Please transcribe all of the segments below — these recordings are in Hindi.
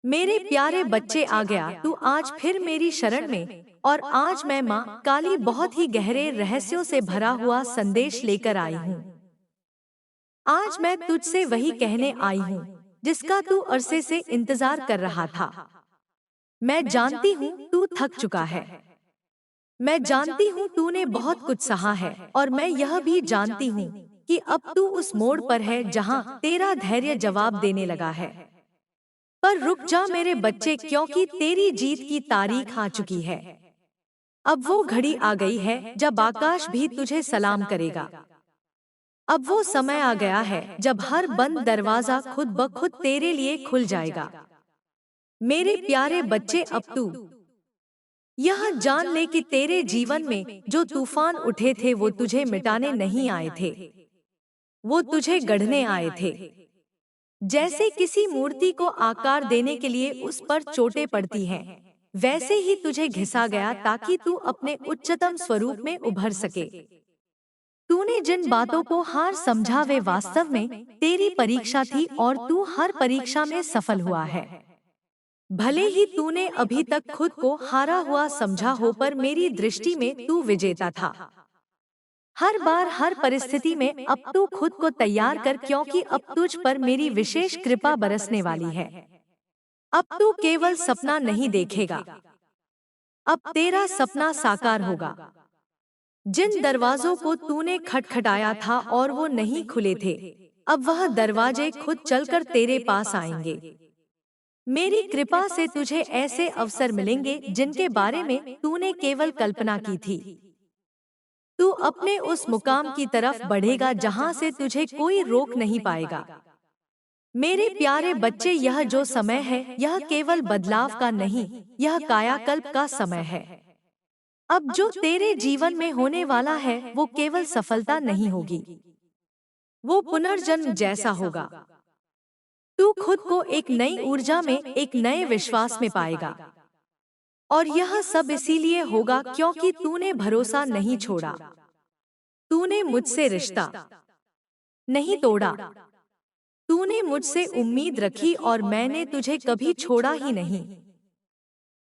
मेरे प्यारे बच्चे, आ गया तू आज फिर मेरी शरण में। और आज मैं माँ काली बहुत ही गहरे रहस्यों से भरा हुआ संदेश लेकर आई हूँ। आज मैं तुझसे वही कहने आई हूँ जिसका तू अरसे से इंतजार कर रहा था। मैं जानती हूँ तू थक चुका है। मैं जानती हूँ तूने बहुत कुछ सहा है, और मैं यह भी जानती हूँ कि अब तू उस मोड़ पर है जहाँ तेरा धैर्य जवाब देने लगा है। पर रुक जा मेरे बच्चे, क्योंकि तेरी जीत की तारीख आ चुकी है। अब वो घड़ी आ गई है जब आकाश भी तुझे सलाम करेगा। अब वो समय आ गया है जब हर बंद दरवाजा खुद ब खुद तेरे लिए खुल जाएगा। मेरे प्यारे बच्चे, अब तू यह जान ले कि तेरे जीवन में जो तूफान उठे थे वो तुझे मिटाने नहीं आए थे, वो तुझे गढ़ने आए थे। जैसे किसी मूर्ति को आकार देने के लिए उस पर चोटें पड़ती हैं, वैसे ही तुझे घिसा गया ताकि तू अपने उच्चतम स्वरूप में उभर सके। तूने जिन बातों को हार समझा वे वास्तव में तेरी परीक्षा थी, और तू हर परीक्षा में सफल हुआ है। भले ही तूने अभी तक खुद को हारा हुआ समझा हो, पर मेरी दृष्टि में तू विजेता था। हर बार हर परिस्थिति में अब तू खुद को तैयार कर, क्योंकि अब तुझ पर मेरी विशेष कृपा बरसने वाली है। अब तू केवल सपना नहीं देखेगा, अब तेरा सपना साकार होगा। जिन दरवाजों को तूने खटखटाया था और वो नहीं खुले थे, अब वह दरवाजे खुद चलकर तेरे पास आएंगे। मेरी कृपा से तुझे ऐसे अवसर मिलेंगे जिनके बारे में तूने केवल कल्पना की थी। तू अपने उस मुकाम की तरफ बढ़ेगा जहां से तुझे कोई रोक नहीं पाएगा। मेरे प्यारे बच्चे, यह जो समय है यह केवल बदलाव का नहीं, यह कायाकल्प का समय है। अब जो तेरे जीवन में होने वाला है वो केवल सफलता नहीं होगी, वो पुनर्जन्म जैसा होगा। तू खुद को एक नई ऊर्जा में, एक नए विश्वास में पाएगा। और यह सब इसीलिए होगा क्योंकि तूने भरोसा नहीं छोड़ा। तूने मुझसे रिश्ता नहीं तोड़ा। तूने मुझसे उम्मीद रखी और मैंने तुझे कभी छोड़ा ही नहीं।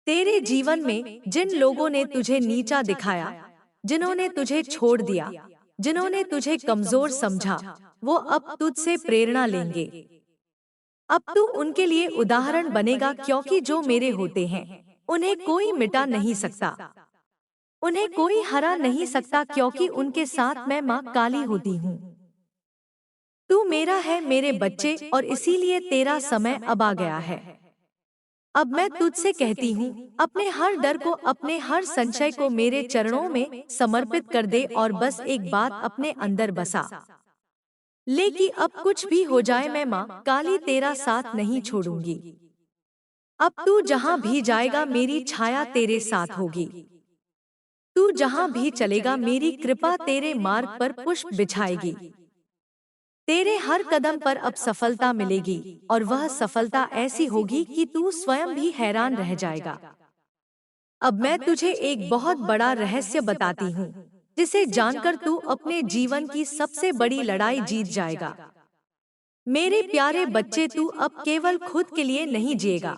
तेरे जीवन में जिन लोगों ने तुझे नीचा दिखाया, जिन्होंने तुझे छोड़ दिया, जिन्होंने तुझे कमजोर समझा, वो अब तुझसे प्रेरणा लेंगे। अब तू उनके लिए उदाहरण बनेगा, क्योंकि जो मेरे होते हैं उन्हें कोई मिटा नहीं सकता, उन्हें कोई हरा नहीं सकता, क्योंकि उनके साथ मैं माँ काली होती हूँ। तू मेरा है मेरे बच्चे, और इसीलिए तेरा समय अब आ गया है। अब मैं तुझसे कहती हूँ, अपने हर डर को, अपने हर संशय को मेरे चरणों में समर्पित कर दे, और बस एक बात अपने अंदर बसा लेकिन अब कुछ भी हो जाए मैं माँ काली तेरा साथ नहीं छोड़ूंगी। अब तू जहाँ भी जाएगा मेरी छाया तेरे साथ होगी। तू जहाँ भी चलेगा मेरी कृपा तेरे मार्ग पर पुष्प बिछाएगी। तेरे हर कदम पर अब सफलता मिलेगी, और वह सफलता ऐसी होगी कि तू स्वयं भी हैरान रह जाएगा। अब मैं तुझे एक बहुत बड़ा रहस्य बताती हूँ, जिसे जानकर तू अपने जीवन की सबसे बड़ी लड़ाई जीत जाएगा। मेरे प्यारे बच्चे, तू अब केवल खुद के लिए नहीं जिएगा,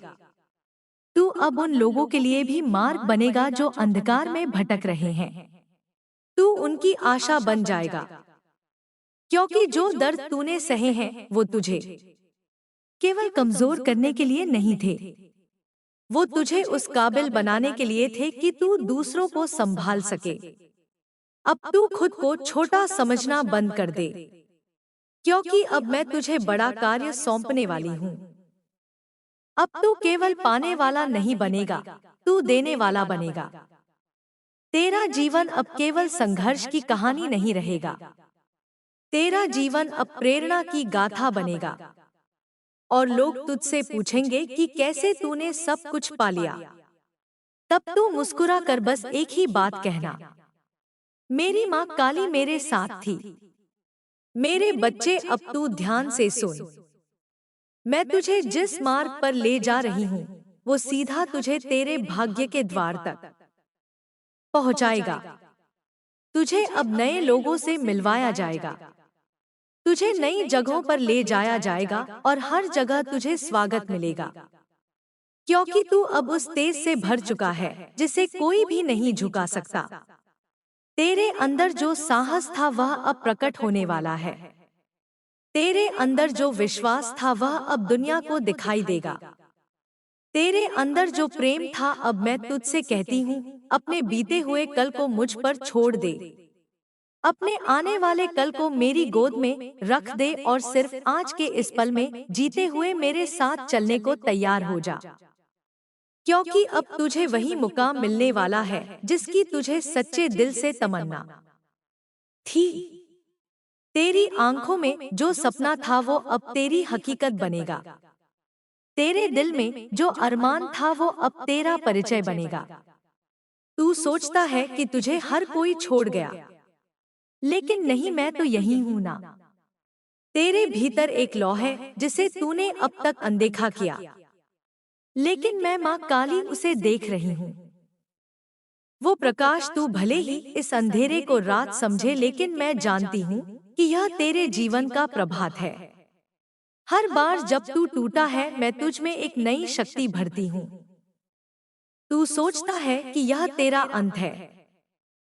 तू अब उन लोगों के लिए भी मार्ग बनेगा जो अंधकार में भटक रहे हैं। तू उनकी आशा बन जाएगा, क्योंकि जो दर्द तूने सहे हैं वो तुझे केवल कमजोर करने के लिए नहीं थे, वो तुझे उस काबिल बनाने के लिए थे कि तू दूसरों को संभाल सके। अब तू खुद को छोटा समझना बंद कर दे, क्योंकि अब मैं तुझे बड़ा कार्य सौंपने वाली हूँ। अब तू केवल पाने वाला नहीं बनेगा, तू देने वाला बनेगा। तेरा जीवन अब केवल संघर्ष की कहानी नहीं रहेगा, तेरा जीवन अब प्रेरणा की गाथा बनेगा। और लोग तुझसे पूछेंगे कि कैसे तूने सब कुछ पा लिया। तब तू मुस्कुरा कर बस एक ही बात कहना, मेरी माँ काली मेरे साथ थी। मेरे बच्चे, अब तू ध्यान से सुन। मैं तुझे जिस मार्ग पर ले जा रही हूँ वो सीधा तुझे तेरे भाग्य के द्वार तक पहुँचाएगा। तुझे अब नए लोगों से मिलवाया जाएगा, तुझे नई जगहों पर ले जाया जाएगा, और हर जगह तुझे स्वागत मिलेगा। क्योंकि तू अब उस तेज से भर चुका है जिसे कोई भी नहीं झुका सकता। तेरे अंदर जो साहस था वह अब प्रकट होने वाला है। तेरे अंदर जो विश्वास था वह अब दुनिया को दिखाई देगा। तेरे अंदर जो प्रेम था अब मैं तुझसे कहती हूँ, अपने बीते हुए कल को मुझ पर छोड़ दे। अपने आने वाले कल को मेरी गोद में रख दे और सिर्फ आज के इस पल में जीते हुए मेरे साथ चलने को तैयार हो जा। क्योंकि अब तुझे वही मुकाम मिलने वाला है जिसकी तुझे सच्चे दिल से तमन्ना थी। तेरी आंखों में जो सपना था वो अब तेरी हकीकत बनेगा। तेरे दिल में जो अरमान था वो अब तेरा परिचय बनेगा। तू सोचता है कि तुझे हर कोई छोड़ गया, लेकिन नहीं, मैं तो यही हूं ना। तेरे भीतर एक लौ है जिसे तूने अब तक अनदेखा किया, लेकिन मैं माँ काली उसे देख रही हूँ। वो प्रकाश तू भले ही इस अंधेरे को रात समझे, लेकिन मैं जानती हूँ कि यह तेरे जीवन का प्रभात है। हर बार जब तू टूटा है मैं तुझ में एक नई शक्ति भरती हूँ। तू सोचता है कि यह तेरा अंत है,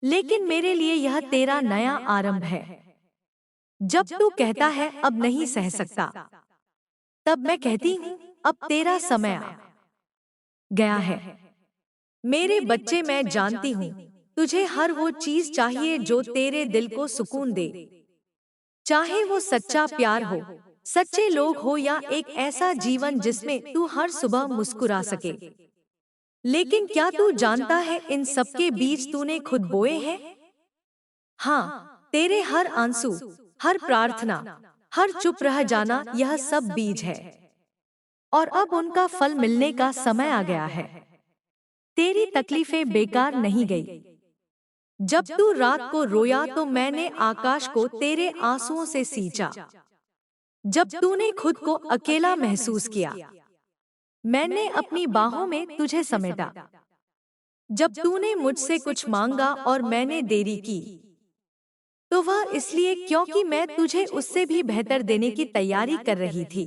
लेकिन मेरे लिए यह तेरा नया आरंभ है। जब तू कहता है अब नहीं सह सकता, तब मैं कहती हूँ अब तेरा समय आ गया है। मेरे बच्चे, मैं जानती हूँ तुझे हर वो चीज चाहिए जो तेरे दिल को सुकून दे, चाहे वो सच्चा प्यार हो, सच्चे लोग हो या एक ऐसा जीवन जिसमें तू हर सुबह मुस्कुरा सके। लेकिन क्या तू जानता है इन सबके बीज तूने खुद बोए हैं? हाँ, तेरे हर आंसू, हर प्रार्थना, हर चुप रह जाना, यह सब बीज है और अब उनका फल मिलने का समय आ गया है। तेरी तकलीफें बेकार नहीं गई। जब तू रात को रोया तो मैंने आकाश को तेरे आंसुओं से सींचा। जब तूने खुद को अकेला महसूस किया, मैंने अपनी बाहों में तुझे समेटा। जब तूने मुझसे कुछ मांगा और मैंने देरी की, तो वह इसलिए क्योंकि मैं तुझे उससे भी बेहतर देने की तैयारी कर रही थी।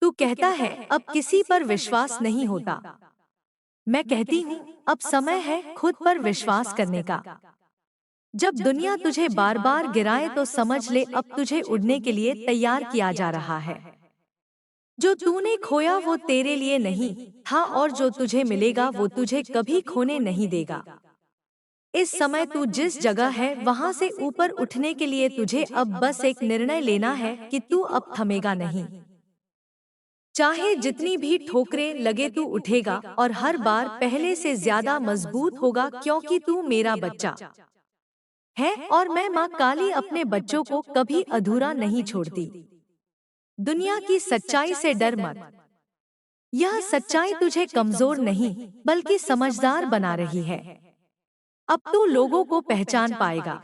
तू कहता है अब किसी पर विश्वास नहीं होता। मैं कहती हूँ अब समय है खुद पर विश्वास करने का। जब दुनिया तुझे बार बार गिराए तो समझ ले अब तुझे उड़ने के लिए तैयार किया जा रहा है। जो तूने खोया वो तेरे लिए नहीं था और जो तुझे मिलेगा वो तुझे कभी खोने नहीं देगा। इस समय तू जिस जगह है वहां से ऊपर उठने के लिए तुझे अब बस एक निर्णय लेना है कि तू अब थमेगा नहीं। चाहे जितनी भी ठोकरें लगे तू उठेगा और हर बार पहले से ज्यादा मजबूत होगा, क्योंकि तू मेरा बच्चा है और मैं माँ काली अपने बच्चों को कभी अधूरा नहीं छोड़ती। दुनिया की सच्चाई से डर मत। यह सच्चाई तुझे कमजोर नहीं बल्कि समझदार बना रही है। अब तू लोगों को पहचान पाएगा,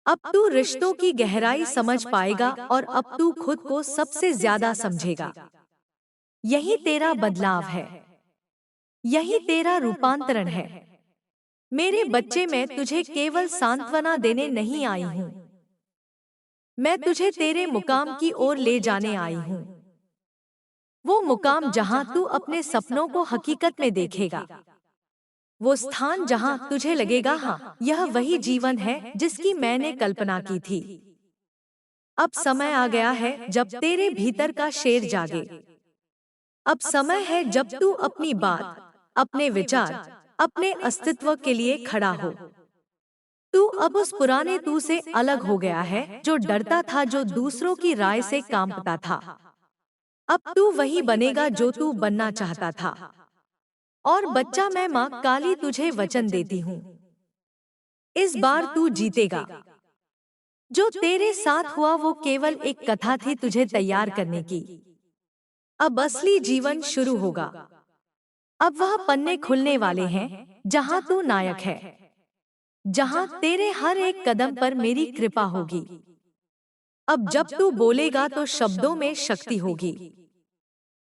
अब तू रिश्तों की गहराई समझ पाएगा और अब तू खुद को सबसे ज्यादा समझेगा। यही तेरा बदलाव है, यही तेरा रूपांतरण है। मेरे बच्चे, मैं तुझे केवल सांत्वना देने नहीं आई हूँ, मैं तुझे तेरे मुकाम की ओर ले जाने आई हूँ। वो मुकाम जहाँ तू अपने सपनों को हकीकत में देखेगा, वो स्थान जहाँ तुझे लगेगा हाँ यह वही जीवन है जिसकी मैंने कल्पना की थी। अब समय आ गया है जब तेरे भीतर का शेर जागे। अब समय है जब तू अपनी बात, अपने विचार, अपने अस्तित्व के लिए खड़ा हो। तू अब उस पुराने तू से अलग हो गया है जो डरता था, जो दूसरों की राय से कांपता था। अब तू वही बनेगा जो तू बनना चाहता था। और बच्चा, मैं माँ काली तुझे वचन देती हूँ, इस बार तू जीतेगा। जो तेरे साथ हुआ वो केवल एक कथा थी तुझे तैयार करने की। अब असली जीवन शुरू होगा। अब वह पन्ने खुलने वाले हैं जहां तू नायक है, जहां तेरे हर एक कदम पर मेरी कृपा होगी। अब जब तू बोलेगा तो शब्दों में शक्ति होगी,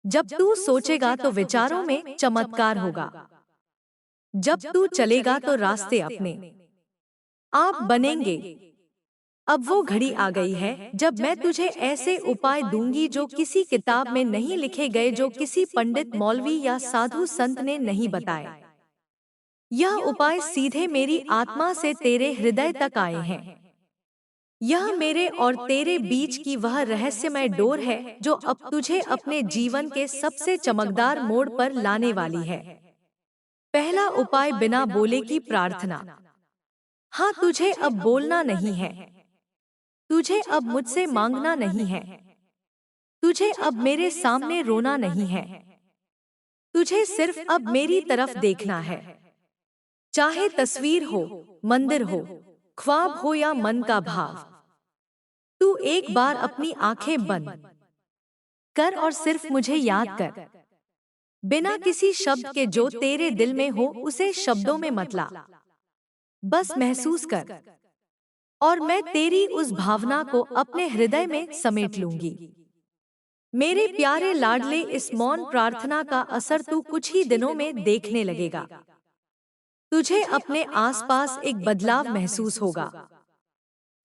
जब तू सोचेगा तो विचारों में चमत्कार होगा, जब तू चलेगा तो रास्ते अपने आप बनेंगे। अब वो घड़ी आ गई है जब मैं तुझे ऐसे उपाय दूंगी जो किसी किताब में नहीं लिखे गए, जो किसी पंडित, मौलवी या साधु संत ने नहीं बताए। यह उपाय सीधे मेरी आत्मा से तेरे हृदय तक आए हैं। यह मेरे और तेरे बीच की वह रहस्यमय डोर है जो अब तुझे अपने जीवन के सबसे चमकदार मोड़ पर लाने वाली है। पहला उपाय, बिना बोले की प्रार्थना। हाँ, तुझे अब बोलना नहीं है। तुझे अब मुझसे मांगना नहीं है। तुझे अब मेरे सामने रोना नहीं है। तुझे सिर्फ अब मेरी तरफ देखना है। चाहे तस्वीर हो, मंदिर हो, ख्वाब हो या मन का भाव, तू एक बार अपनी आंखें बंद कर और सिर्फ मुझे याद कर। बिना किसी शब्द के, जो तेरे दिल में हो उसे शब्दों में मत ला, बस महसूस कर। और मैं तेरी उस भावना को अपने हृदय में समेट लूंगी। मेरे प्यारे लाडले, इस मौन प्रार्थना का असर तू कुछ ही दिनों में देखने लगेगा। तुझे अपने आसपास एक बदलाव महसूस होगा।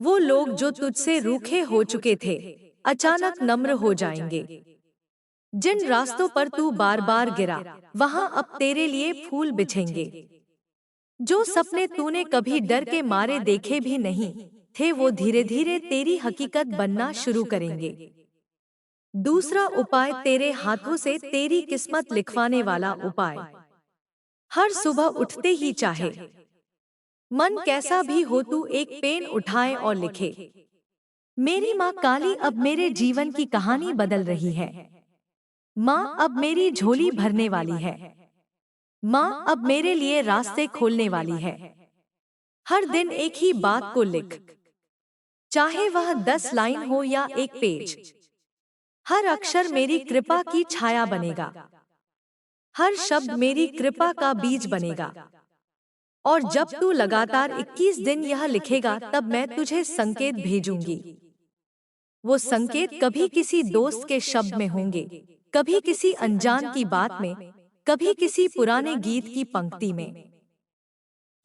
वो लोग जो तुझसे रूखे हो चुके थे, अचानक नम्र हो जाएंगे। जिन रास्तों पर तू बार बार गिरा, वहां अब तेरे लिए फूल बिछेंगे। जो सपने तूने कभी डर के मारे देखे भी नहीं थे, वो धीरे धीरे तेरी हकीकत बनना शुरू करेंगे। दूसरा उपाय, तेरे हाथों से तेरी किस्मत लिखवाने वाला उपाय। हर सुबह उठते ही, चाहे मन कैसा भी हो, तू एक पेन उठाए और लिखे, मेरी माँ काली अब मेरे जीवन की कहानी बदल रही है। माँ अब मेरी झोली भरने वाली है। माँ अब मेरे लिए रास्ते खोलने वाली है। हर दिन एक ही बात को लिख, चाहे वह 10 लाइन हो या एक पेज। हर अक्षर मेरी कृपा की छाया बनेगा। हर शब्द मेरी कृपा का बीज बनेगा। और जब तू लगातार 21 दिन यह लिखेगा, तब मैं तुझे संकेत भेजूंगी। वो संकेत कभी किसी दोस्त के शब्द में होंगे, कभी किसी अनजान की बात में, कभी किसी पुराने गीत की पंक्ति में।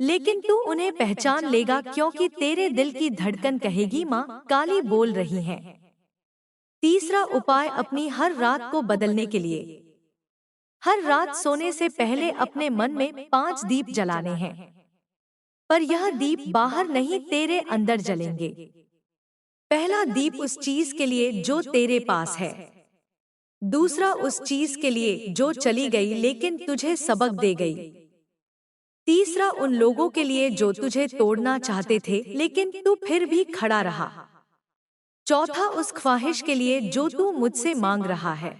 लेकिन तू उन्हें पहचान लेगा, क्योंकि तेरे दिल की धड़कन कहेगी, माँ काली बोल रही है। तीसरा उपाय, अपनी हर रात को बदलने के लिए। हर रात सोने से पहले अपने मन में 5 दीप जलाने हैं। पर यह दीप बाहर नहीं, तेरे अंदर जलेंगे। पहला दीप उस चीज के लिए जो तेरे पास है। दूसरा उस चीज के लिए जो चली गई लेकिन तुझे सबक दे गई। तीसरा उन लोगों के लिए जो तुझे तोड़ना चाहते थे लेकिन तू फिर भी खड़ा रहा। चौथा उस ख्वाहिश के लिए जो तू मुझसे मांग रहा है।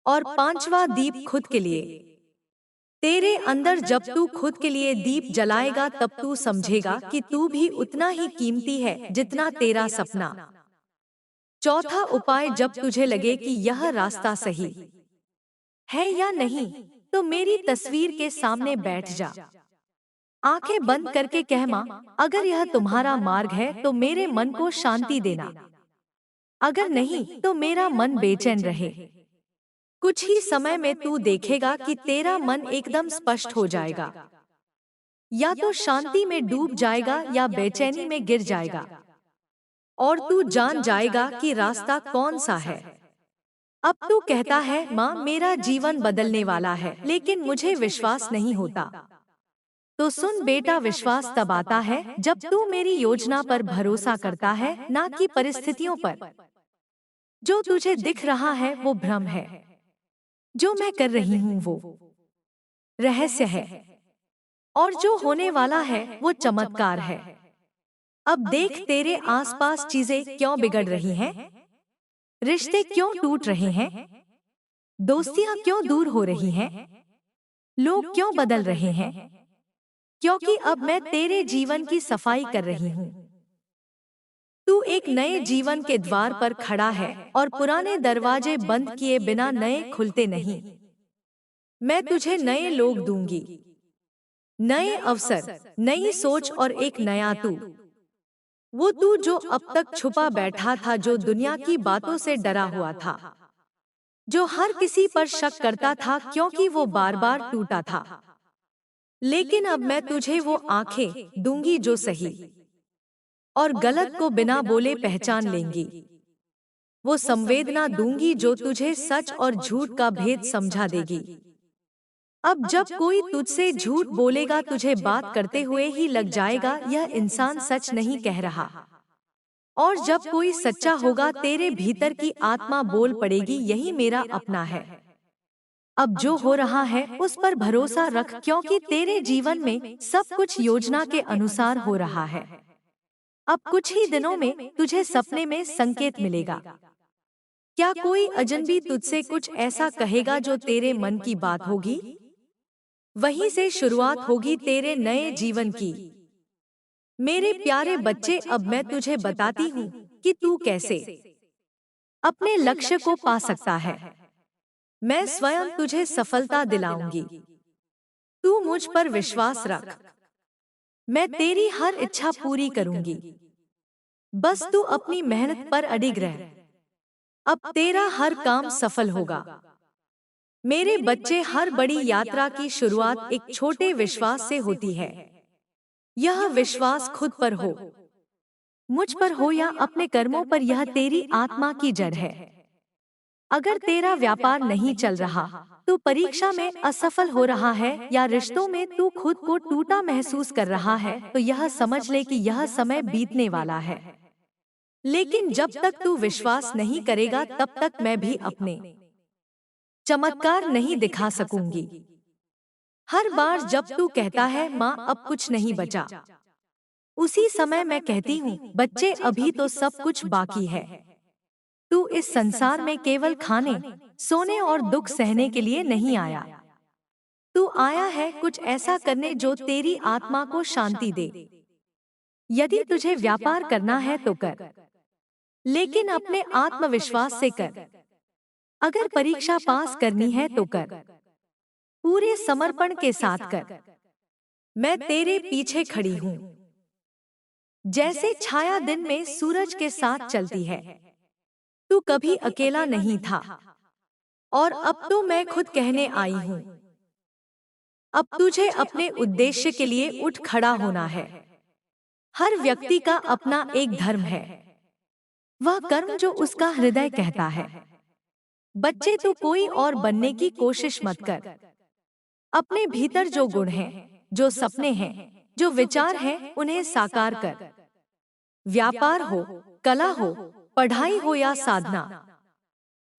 और पांचवा दीप खुद के लिए। तेरे अंदर जब तू खुद के लिए दीप जलाएगा, तब तू समझेगा कि तू भी उतना ही कीमती है जितना तेरा सपना। चौथा उपाय, जब तुझे लगे कि यह रास्ता सही है या नहीं, तो मेरी तस्वीर के सामने बैठ जा। आंखें बंद करके कह, माँ अगर यह तुम्हारा मार्ग है तो मेरे मन को शांति देना। अगर नहीं तो मेरा मन बेचैन रहे। कुछ ही समय में तू देखेगा कि तेरा मन एकदम स्पष्ट हो जाएगा। या तो शांति में डूब जाएगा या बेचैनी में गिर जाएगा। और तू जान जाएगा कि रास्ता कौन सा है। अब तू कहता है, माँ मेरा जीवन बदलने वाला है, लेकिन मुझे विश्वास नहीं होता। तो सुन बेटा, विश्वास तब आता है जब तू मेरी योजना पर भरोसा करता है, ना कि परिस्थितियों पर। जो तुझे दिख रहा है वो भ्रम है। जो मैं कर रही हूँ वो रहस्य है। और जो होने वाला है वो चमत्कार है। अब देख, तेरे आसपास चीजें क्यों बिगड़ रही हैं? रिश्ते क्यों टूट रहे हैं? दोस्तियां क्यों दूर हो रही हैं? लोग क्यों बदल रहे हैं? क्योंकि अब मैं तेरे जीवन की सफाई कर रही हूँ। तू एक नए जीवन के द्वार पर खड़ा है और पुराने दरवाजे बंद किए बिना नए खुलते नहीं। मैं तुझे नए लोग दूंगी, नए अवसर, नई सोच और एक नया तू। वो तू जो अब तक छुपा बैठा था, जो दुनिया की बातों से डरा हुआ था, जो हर किसी पर शक करता था क्योंकि वो बार बार टूटा था। लेकिन अब मैं तुझे वो आंखें दूंगी जो सही और गलत को बिना बोले पहचान लेंगी। वो संवेदना दूंगी जो तुझे सच और झूठ का भेद समझा देगी। अब जब कोई तुझसे झूठ बोलेगा तुझे बात करते हुए ही लग जाएगा यह इंसान सच नहीं कह रहा। और जब कोई सच्चा होगा तेरे भीतर की आत्मा बोल पड़ेगी यही मेरा अपना है। अब जो हो रहा है उस पर भरोसा रख क्योंकि तेरे जीवन में सब कुछ योजना के अनुसार हो रहा है। अब कुछ ही दिनों में तुझे सपने में संकेत मिलेगा। क्या कोई अजनबी तुझसे कुछ ऐसा कहेगा जो तेरे मन की बात होगी? वहीं से शुरुआत होगी तेरे नए जीवन की। मेरे प्यारे बच्चे, अब मैं तुझे बताती हूँ कि तू कैसे अपने लक्ष्य को पा सकता है। मैं स्वयं तुझे सफलता दिलाऊंगी। तू मुझ पर विश्वास रख। मैं तेरी हर इच्छा पूरी करूंगी। बस तू अपनी मेहनत पर अडिग रह। अब तेरा हर काम सफल होगा। मेरे बच्चे, हर बड़ी यात्रा की शुरुआत एक छोटे विश्वास से होती है। यह विश्वास खुद पर हो, मुझ पर हो या अपने कर्मों पर, यह तेरी आत्मा की जड़ है। अगर तेरा व्यापार नहीं चल रहा, तू परीक्षा में असफल हो रहा है या रिश्तों में तू खुद को टूटा महसूस कर रहा है, तो यह समझ ले कि यह समय बीतने वाला है। लेकिन जब तक तू विश्वास नहीं करेगा तब तक मैं भी अपने चमत्कार नहीं दिखा सकूंगी। हर बार जब तू कहता है माँ अब कुछ नहीं बचा, उसी समय मैं कहती हूँ बच्चे अभी तो सब कुछ बाकी है। तू इस संसार में केवल खाने, सोने और दुख सहने के लिए नहीं आया। तू आया है कुछ ऐसा करने जो तेरी आत्मा को शांति दे। यदि तुझे व्यापार करना है तो कर, लेकिन अपने आत्मविश्वास से कर। अगर परीक्षा पास करनी है तो कर, पूरे समर्पण के साथ कर। मैं तेरे पीछे खड़ी हूँ। जैसे छाया दिन में सूरज के साथ चलती है, तू कभी अकेला नहीं था। और अब तो मैं खुद कहने आई हूँ, अब तुझे अपने उद्देश्य के लिए उठ खड़ा होना है। हर व्यक्ति का अपना एक धर्म है, वह कर्म जो उसका हृदय कहता है। बच्चे, तू कोई और बनने की कोशिश मत कर। अपने भीतर जो गुण हैं, जो सपने हैं, जो विचार हैं, उन्हें साकार कर। व्यापार हो, कला हो, पढ़ाई हो या साधना,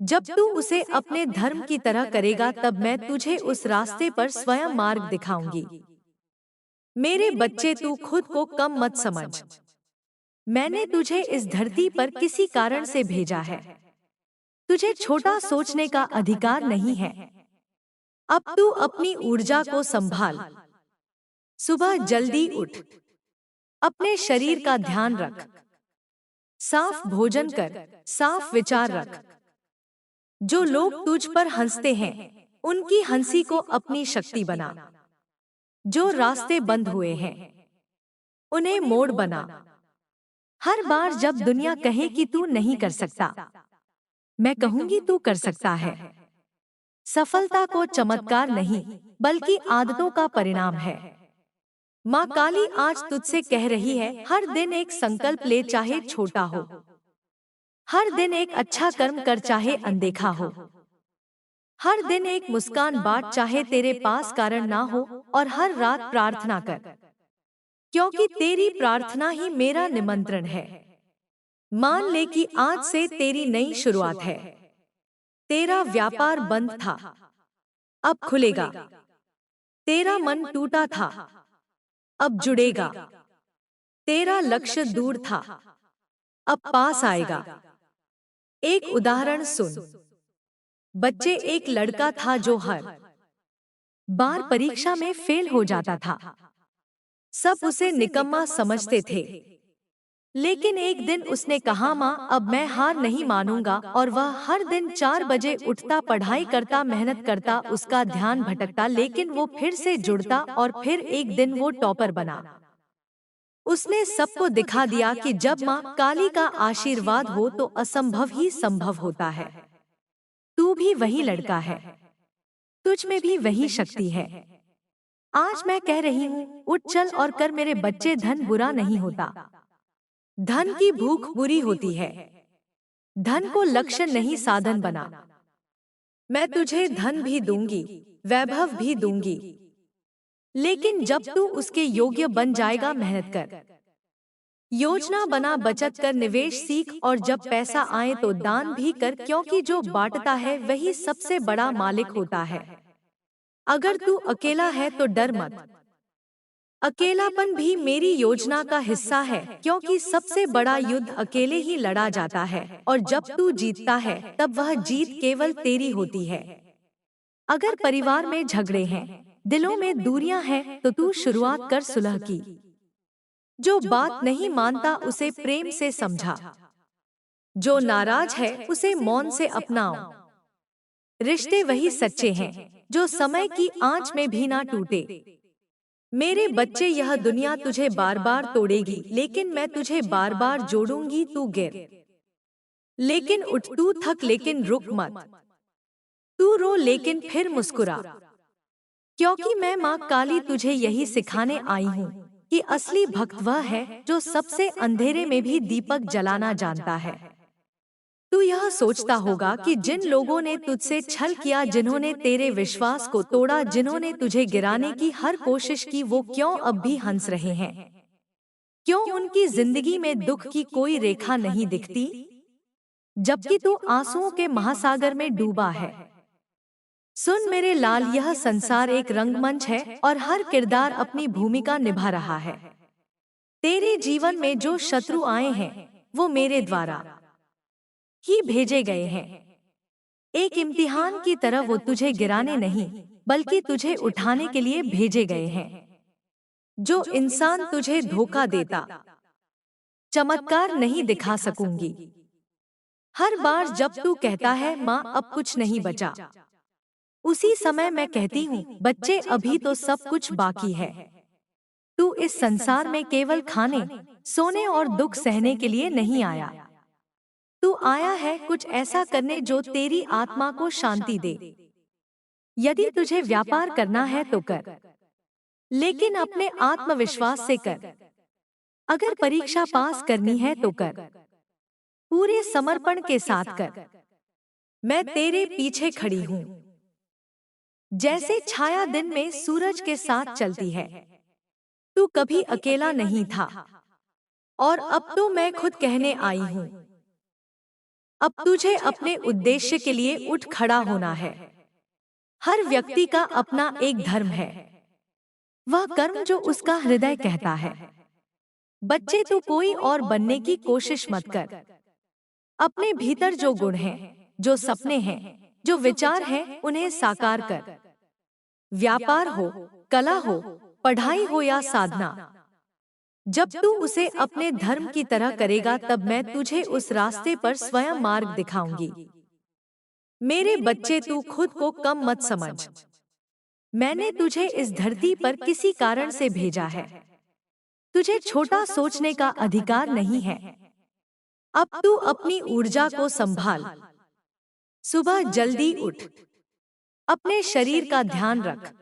जब तू उसे अपने धर्म की तरह करेगा तब मैं तुझे उस रास्ते पर स्वयं मार्ग दिखाऊंगी। मेरे बच्चे, तू खुद को कम मत समझ। मैंने तुझे इस धरती पर किसी कारण से भेजा है। तुझे छोटा सोचने का अधिकार नहीं है। अब तू अपनी ऊर्जा को संभाल। सुबह जल्दी उठ, अपने शरीर का ध्यान रख, साफ भोजन कर, साफ विचार रख। जो लोग तुझ पर हंसते हैं उनकी हंसी को अपनी शक्ति बना। जो रास्ते बंद हुए हैं उन्हें मोड़ बना। हर बार जब दुनिया कहे कि तू नहीं कर सकता, मैं कहूंगी तू कर सकता है। सफलता को चमत्कार नहीं बल्कि आदतों का परिणाम है। माँ काली आज तुझसे कह रही है, हर दिन एक संकल्प ले चाहे छोटा हो। हर दिन एक अच्छा कर्म कर चाहे अनदेखा हो। हर दिन एक मुस्कान बांट चाहे तेरे पास कारण ना हो। और हर रात प्रार्थना कर, क्योंकि तेरी प्रार्थना ही मेरा निमंत्रण है। मान ले कि आज से तेरी नई शुरुआत है। तेरा व्यापार बंद था, अब खुलेगा। तेरा मन टूटा था, अब जुड़ेगा। तेरा लक्ष्य दूर था, अब पास आएगा। एक उदाहरण सुन। बच्चे, एक लड़का था जो हर बार परीक्षा में फेल हो जाता था। सब उसे निकम्मा समझते थे। लेकिन एक दिन उसने कहा, माँ अब मैं हार नहीं मानूंगा। और वह हर दिन 4 बजे उठता, पढ़ाई करता, मेहनत करता। उसका ध्यान भटकता लेकिन वो फिर से जुड़ता और फिर एक दिन वो टॉपर बना। उसने सबको दिखा दिया कि जब माँ काली का आशीर्वाद हो तो असंभव ही संभव होता है। तू भी वही लड़का है, तुझ में भी वही शक्ति है। आज मैं कह रही हूँ, उठ चल और कर मेरे बच्चे। धन बुरा नहीं होता, धन की भूख बुरी होती है। धन को लक्ष्य नहीं साधन बना। मैं तुझे धन भी दूंगी, वैभव भी दूंगी, लेकिन जब तू उसके योग्य बन जाएगा, मेहनत कर, योजना बना, बचत कर, निवेश सीख, और जब पैसा आए तो दान भी कर, क्योंकि जो बांटता है वही सबसे बड़ा मालिक होता है। अगर तू अकेला है तो डर मत। अकेलापन भी मेरी योजना का हिस्सा है, क्योंकि सबसे बड़ा युद्ध अकेले ही लड़ा जाता है, और जब तू जीतता है तब वह जीत केवल तेरी होती है। अगर परिवार में झगड़े हैं, दिलों में दूरियां हैं, तो तू शुरुआत कर सुलह की। जो बात नहीं मानता उसे प्रेम से समझा, जो नाराज है उसे मौन से अपनाओ। रिश्ते वही सच्चे हैं जो समय की आंच में भी ना टूटे। मेरे बच्चे, यह दुनिया तुझे बार बार तोड़ेगी, लेकिन मैं तुझे बार बार जोड़ूंगी। तू गिर लेकिन उठ, तू थक लेकिन रुक मत, तू रो लेकिन फिर मुस्कुरा, क्योंकि मैं माँ काली तुझे यही सिखाने आई हूँ कि असली भक्त वह है जो सबसे अंधेरे में भी दीपक जलाना जानता है। तू यह सोचता होगा कि जिन लोगों ने तुझसे छल किया, जिन्होंने तेरे विश्वास को तोड़ा, जिन्होंने तुझे गिराने की हर कोशिश की, वो क्यों अब भी हंस रहे हैं? क्यों उनकी जिंदगी में दुख की कोई रेखा नहीं दिखती, जबकि तू आंसुओं के महासागर में डूबा है? सुन मेरे लाल, यह संसार एक रंगमंच है और हर किरदार अपनी भूमिका निभा रहा है। तेरे जीवन में जो शत्रु आए हैं वो मेरे द्वारा ही भेजे गए हैं। एक इम्तिहान की तरह वो तुझे गिराने नहीं, बल्कि तुझे उठाने के लिए भेजे गए हैं। जो इंसान तुझे धोखा देता, चमत्कार नहीं दिखा सकूंगी। हर बार जब तू कहता है माँ अब कुछ नहीं बचा, उसी समय मैं कहती हूँ बच्चे अभी तो सब कुछ बाकी है। तू इस संसार में केवल खाने, सोने और दुख सहने के लिए नहीं आया। तू आया है कुछ ऐसा करने जो तेरी आत्मा को शांति दे। यदि तुझे व्यापार करना है तो कर, लेकिन अपने आत्मविश्वास से कर। अगर परीक्षा पास करनी है तो कर, पूरे समर्पण के साथ कर। मैं तेरे पीछे खड़ी हूँ। जैसे छाया दिन में सूरज के साथ चलती है, तू कभी अकेला नहीं था, और अब तो मैं खुद कहने आई हूँ, अब तुझे अपने उद्देश्य के लिए उठ खड़ा होना है। हर व्यक्ति का अपना एक धर्म है, वह कर्म जो उसका हृदय कहता है। बच्चे, तू कोई और बनने की कोशिश मत कर। अपने भीतर जो गुण हैं, जो सपने हैं, जो विचार हैं, उन्हें साकार कर। व्यापार हो, कला हो, पढ़ाई हो या साधना, जब तू उसे अपने धर्म की तरह करेगा तब मैं तुझे उस रास्ते पर स्वयं मार्ग दिखाऊंगी। मेरे बच्चे, तू खुद को कम मत समझ। मैंने तुझे इस धरती पर किसी कारण से भेजा है। तुझे छोटा सोचने का अधिकार नहीं है। अब तू अपनी ऊर्जा को संभाल। सुबह जल्दी उठ, अपने शरीर का ध्यान रख,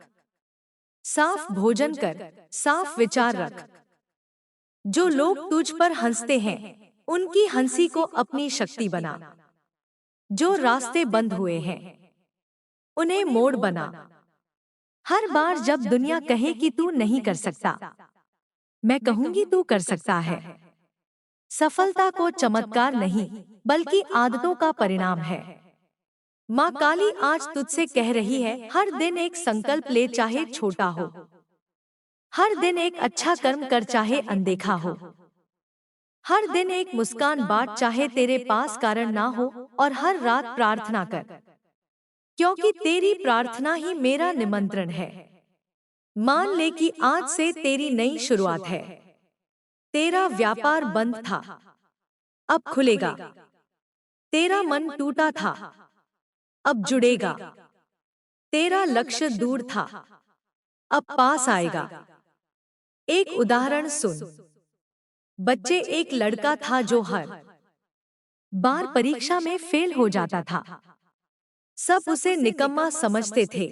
साफ भोजन कर, साफ विचार रख। जो लोग तुझ पर हंसते हैं, उनकी हंसी को अपनी शक्ति बना। जो रास्ते बंद हुए हैं, उन्हें मोड़ बना। हर बार जब दुनिया कहे कि तू नहीं कर सकता, मैं कहूंगी तू कर सकता है। सफलता को चमत्कार नहीं, बल्कि आदतों का परिणाम है। माँ काली आज तुझसे कह रही है, हर दिन एक संकल्प ले, चाहे छोटा हो। हर दिन एक अच्छा कर्म कर, चाहे अनदेखा हो। हर दिन एक मुस्कान बांट, चाहे तेरे पास कारण ना हो। और हर रात प्रार्थना कर, क्योंकि तेरी प्रार्थना ही मेरा निमंत्रण है। मान ले कि आज से तेरी नई शुरुआत है। तेरा व्यापार बंद था, अब खुलेगा। तेरा मन टूटा था, अब जुड़ेगा। तेरा लक्ष्य दूर था, अब पास आएगा। एक उदाहरण सुन। बच्चे, एक लड़का था जो हर बार परीक्षा में फेल हो जाता था। सब उसे निकम्मा समझते थे,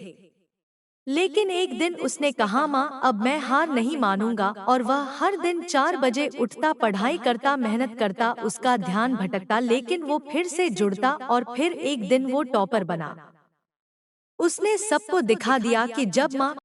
लेकिन एक दिन उसने कहा, माँ अब मैं हार नहीं मानूंगा, और वह हर दिन 4 बजे उठता, पढ़ाई करता, मेहनत करता, उसका ध्यान भटकता लेकिन वो फिर से जुड़ता और फिर एक दिन वो टॉपर बना। उसने सबको दिखा दिया कि जब माँ